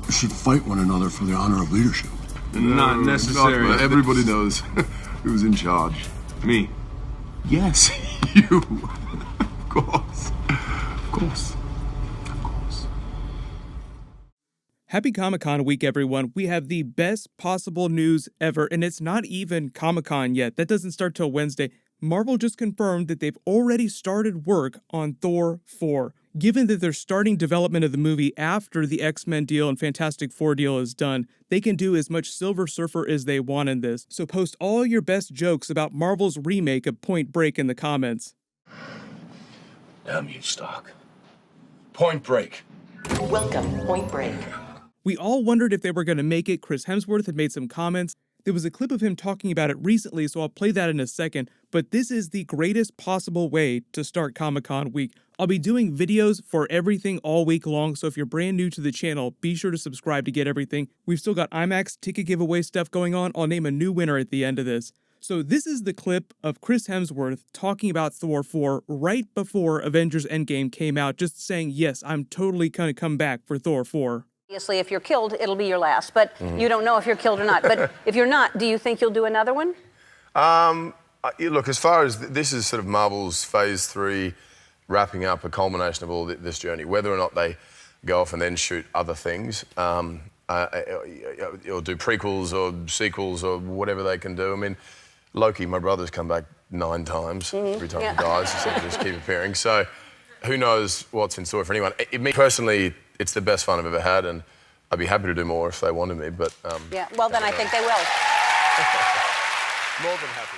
We should fight one another for the honor of leadership. Not necessary. Everybody knows who's in charge. Me. Yes, you. Of course. Of course. Of course. Happy Comic-Con week, everyone. We have the best possible news ever, and it's not even Comic-Con yet. That doesn't start till Wednesday. Marvel just confirmed that they've already started work on Thor 4. Given that they're starting development of the movie after the X-Men deal and Fantastic Four deal is done, they can do as much Silver Surfer as they want in this. So post all your best jokes about Marvel's remake of Point Break in the comments. Damn you, Stark. Point Break. Welcome, Point Break. We all wondered if they were going to make it. Chris Hemsworth had made some comments. There was a clip of him talking about it recently, so I'll play that in a second, but this is the greatest possible way to start Comic-Con week. I'll be doing videos for everything all week long, so if you're brand new to the channel, be sure to subscribe to get everything. We've still got IMAX ticket giveaway stuff going on. I'll name a new winner at the end of this. So this is the clip of Chris Hemsworth talking about Thor 4 right before Avengers Endgame came out, just saying, yes, I'm totally gonna come back for Thor 4. Obviously, if you're killed, it'll be your last, but you don't know if you're killed or not. But if you're not, do you think you'll do another one? Look, as far as this is sort of Marvel's Phase 3 wrapping up, a culmination of all this journey, whether or not they go off and then shoot other things, or do prequels or sequels or whatever they can do. I mean, Loki, my brother's come back 9 times. Every time he dies, he seems to just keep appearing. So who knows what's in store for anyone. Me personally, it's the best fun I've ever had, and I'd be happy to do more if they wanted me, but... yeah, well, then I think they will. More than happy.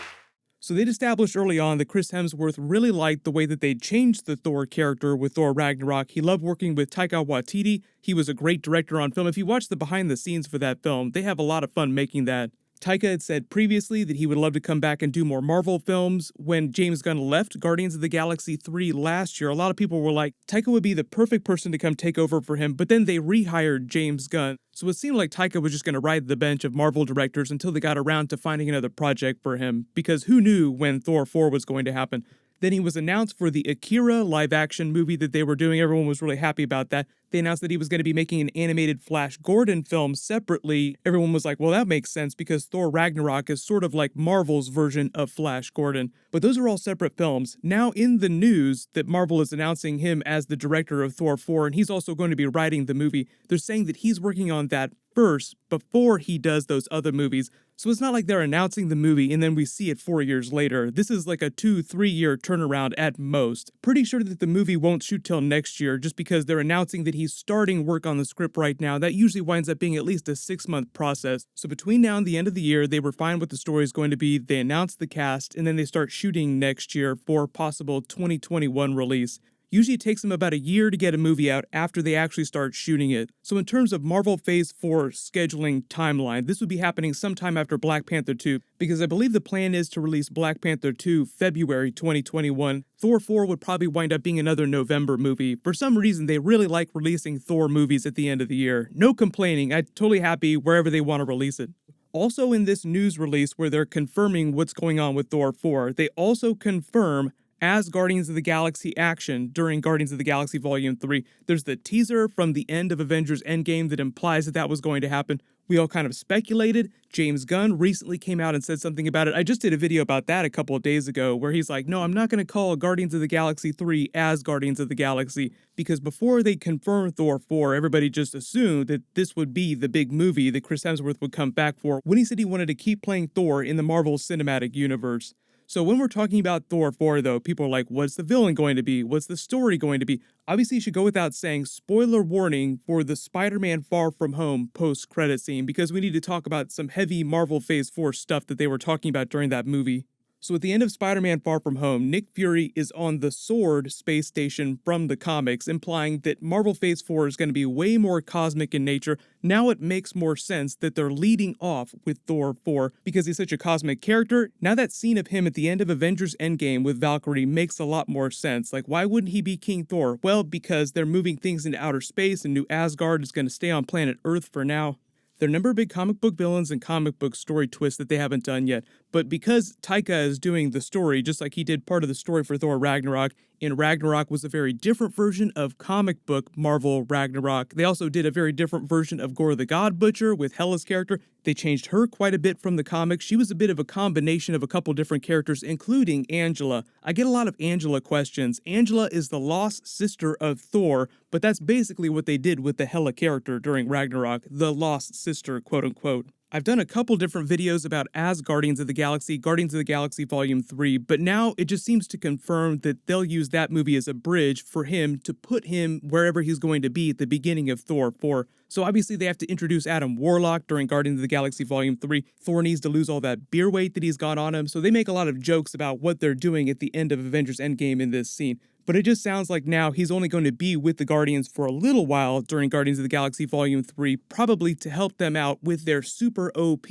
So they'd established early on that Chris Hemsworth really liked the way that they changed the Thor character with Thor Ragnarok. He loved working with Taika Waititi. He was a great director on film. If you watch the behind the scenes for that film, they have a lot of fun making that. Taika had said previously that he would love to come back and do more Marvel films. When James Gunn left Guardians of the Galaxy 3 last year, a lot of people were like, Taika would be the perfect person to come take over for him, but then they rehired James Gunn. So it seemed like Taika was just going to ride the bench of Marvel directors until they got around to finding another project for him, because who knew when Thor 4 was going to happen? Then he was announced for the Akira live-action movie that they were doing. Everyone was really happy about that. They announced that he was going to be making an animated Flash Gordon film separately. Everyone was like, well, that makes sense because Thor Ragnarok is sort of like Marvel's version of Flash Gordon. But those are all separate films. Now in the news that Marvel is announcing him as the director of Thor 4, and he's also going to be writing the movie. They're saying that he's working on that first before he does those other movies. So it's not like they're announcing the movie and then we see it 4 years later. This is like a 2-3 year turnaround at most. Pretty sure that the movie won't shoot till next year just because they're announcing that he's starting work on the script right now. That usually winds up being at least a 6-month process. So between now and the end of the year, they refine what the story is going to be, they announce the cast, and then they start shooting next year for possible 2021 release. Usually it takes them about a year to get a movie out after they actually start shooting it. So in terms of Marvel Phase 4 scheduling timeline, this would be happening sometime after Black Panther 2, because I believe the plan is to release Black Panther 2 February 2021. Thor 4 would probably wind up being another November movie. For some reason, they really like releasing Thor movies at the end of the year. No complaining, I'm totally happy wherever they want to release it. Also in this news release where they're confirming what's going on with Thor 4, they also confirm Asgardians of the Galaxy action during Guardians of the Galaxy Volume 3. There's the teaser from the end of Avengers Endgame that implies that that was going to happen. We all kind of speculated. James Gunn recently came out and said something about it. I just did a video about that a couple of days ago where he's like, no, I'm not going to call Guardians of the Galaxy 3 as Guardians of the Galaxy, because before they confirmed Thor 4, everybody just assumed that this would be the big movie that Chris Hemsworth would come back for when he said he wanted to keep playing Thor in the Marvel Cinematic Universe. So when we're talking about Thor 4, though, people are like, what's the villain going to be? What's the story going to be? Obviously, you should go without saying, spoiler warning for the Spider-Man Far From Home post-credit scene, because we need to talk about some heavy Marvel Phase 4 stuff that they were talking about during that movie. So at the end of Spider-Man Far From Home, Nick Fury is on the Sword space station from the comics, implying that Marvel Phase 4 is going to be way more cosmic in nature. Now it makes more sense that they're leading off with Thor 4 because he's such a cosmic character. Now that scene of him at the end of Avengers Endgame with Valkyrie makes a lot more sense. Like, why wouldn't he be King Thor? Well, because they're moving things into outer space and New Asgard is going to stay on planet Earth for now. There are a number of big comic book villains and comic book story twists that they haven't done yet, but because Taika is doing the story, just like he did part of the story for Thor Ragnarok, in Ragnarok was a very different version of comic book Marvel Ragnarok. They also did a very different version of Gore the God Butcher with Hela's character. They changed her quite a bit from the comics. She was a bit of a combination of a couple different characters, including Angela. I get a lot of Angela questions. Angela is the lost sister of Thor, but that's basically what they did with the Hela character during Ragnarok, the lost sister, quote unquote. I've done a couple different videos about Asgardians of the Galaxy, Guardians of the Galaxy Volume 3, but now it just seems to confirm that they'll use that movie as a bridge for him to put him wherever he's going to be at the beginning of Thor 4. So obviously they have to introduce Adam Warlock during Guardians of the Galaxy Volume 3. Thor needs to lose all that beer weight that he's got on him, so they make a lot of jokes about what they're doing at the end of Avengers Endgame in this scene. But it just sounds like now he's only going to be with the Guardians for a little while during Guardians of the Galaxy Volume 3, probably to help them out with their super OP,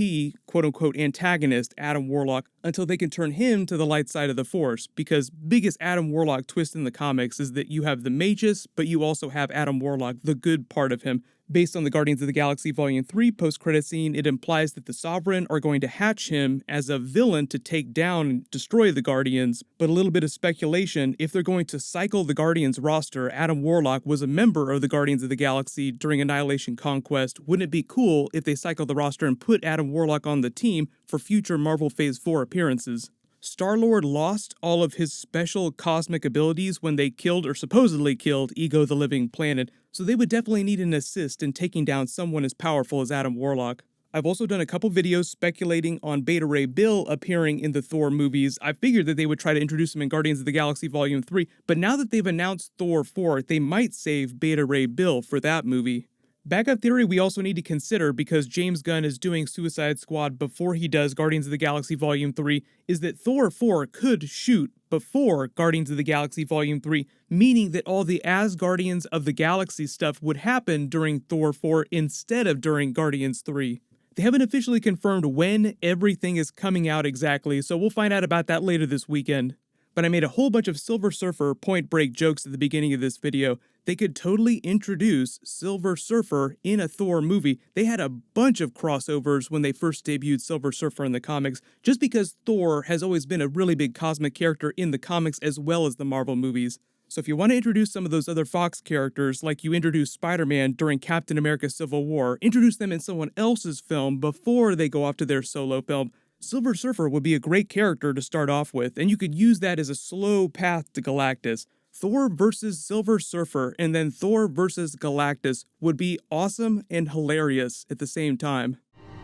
quote-unquote, antagonist, Adam Warlock, until they can turn him to the light side of the Force, because biggest Adam Warlock twist in the comics is that you have the Magus, but you also have Adam Warlock, the good part of him. Based on the Guardians of the Galaxy Volume 3 post-credit scene, it implies that the Sovereign are going to hatch him as a villain to take down and destroy the Guardians, but a little bit of speculation, if they're going to cycle the Guardians roster, Adam Warlock was a member of the Guardians of the Galaxy during Annihilation Conquest. Wouldn't it be cool if they cycled the roster and put Adam Warlock on the team for future Marvel Phase 4 appearances? Star-Lord lost all of his special cosmic abilities when they killed, or supposedly killed, Ego the Living Planet, so they would definitely need an assist in taking down someone as powerful as Adam Warlock. I've also done a couple videos speculating on Beta Ray Bill appearing in the Thor movies. I figured that they would try to introduce him in Guardians of the Galaxy Volume 3, but now that they've announced Thor 4, they might save Beta Ray Bill for that movie. Backup theory we also need to consider, because James Gunn is doing Suicide Squad before he does Guardians of the Galaxy Volume 3, is that Thor 4 could shoot before Guardians of the Galaxy Volume 3, meaning that all the Asgardians of the Galaxy stuff would happen during Thor 4 instead of during Guardians 3. They haven't officially confirmed when everything is coming out exactly, so we'll find out about that later this weekend. But I made a whole bunch of Silver Surfer Point Break jokes at the beginning of this video. They could totally introduce Silver Surfer in a Thor movie. They had a bunch of crossovers when they first debuted Silver Surfer in the comics, just because Thor has always been a really big cosmic character in the comics as well as the Marvel movies. So if you want to introduce some of those other Fox characters, like you introduced Spider-Man during Captain America Civil War, introduce them in someone else's film before they go off to their solo film, Silver Surfer would be a great character to start off with, and you could use that as a slow path to Galactus. Thor versus Silver Surfer and then Thor versus Galactus would be awesome and hilarious at the same time.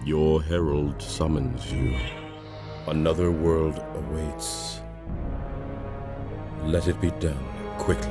Your herald summons you. Another world awaits. Let it be done quickly.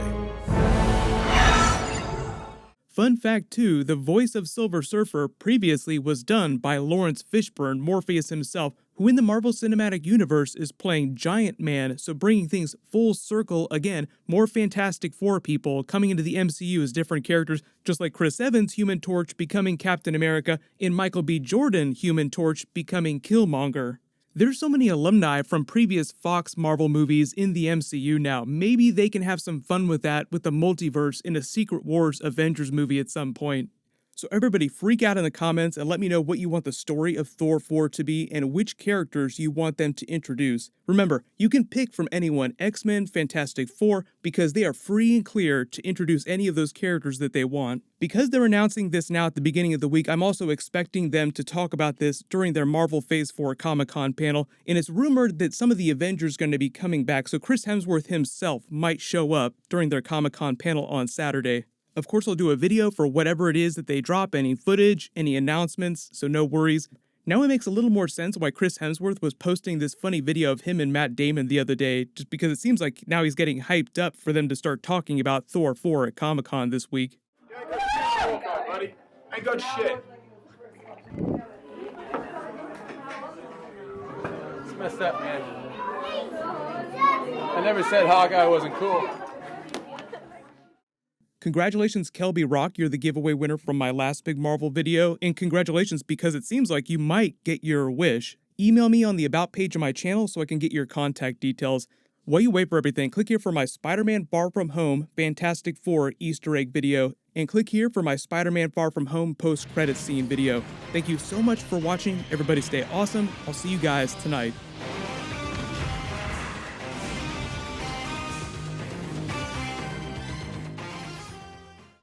Fun fact too, the voice of Silver Surfer previously was done by Lawrence Fishburne, Morpheus himself, who in the Marvel Cinematic Universe is playing Giant Man, so bringing things full circle again, more Fantastic Four people coming into the MCU as different characters, just like Chris Evans, Human Torch, becoming Captain America, and Michael B. Jordan, Human Torch, becoming Killmonger. There's so many alumni from previous Fox Marvel movies in the MCU now. Maybe they can have some fun with that with the multiverse in a Secret Wars Avengers movie at some point. So everybody freak out in the comments and let me know what you want the story of Thor 4 to be and which characters you want them to introduce. Remember, you can pick from anyone, X-Men, Fantastic Four, because they are free and clear to introduce any of those characters that they want. Because they're announcing this now at the beginning of the week, I'm also expecting them to talk about this during their Marvel Phase 4 Comic-Con panel, and it's rumored that some of the Avengers are going to be coming back, so Chris Hemsworth himself might show up during their Comic-Con panel on Saturday. Of course, I'll do a video for whatever it is that they drop, any footage, any announcements, so no worries. Now it makes a little more sense why Chris Hemsworth was posting this funny video of him and Matt Damon the other day, just because it seems like now he's getting hyped up for them to start talking about Thor 4 at Comic-Con this week. Buddy. I ain't got shit. It's messed up, man. I never said Hawkeye wasn't cool. Congratulations, Kelby Rock, you're the giveaway winner from my last big Marvel video, and congratulations because it seems like you might get your wish. Email me on the About page of my channel so I can get your contact details. While you wait for everything, click here for my Spider-Man Far From Home Fantastic Four Easter egg video, and click here for my Spider-Man Far From Home post-credits scene video. Thank you so much for watching. Everybody stay awesome. I'll see you guys tonight.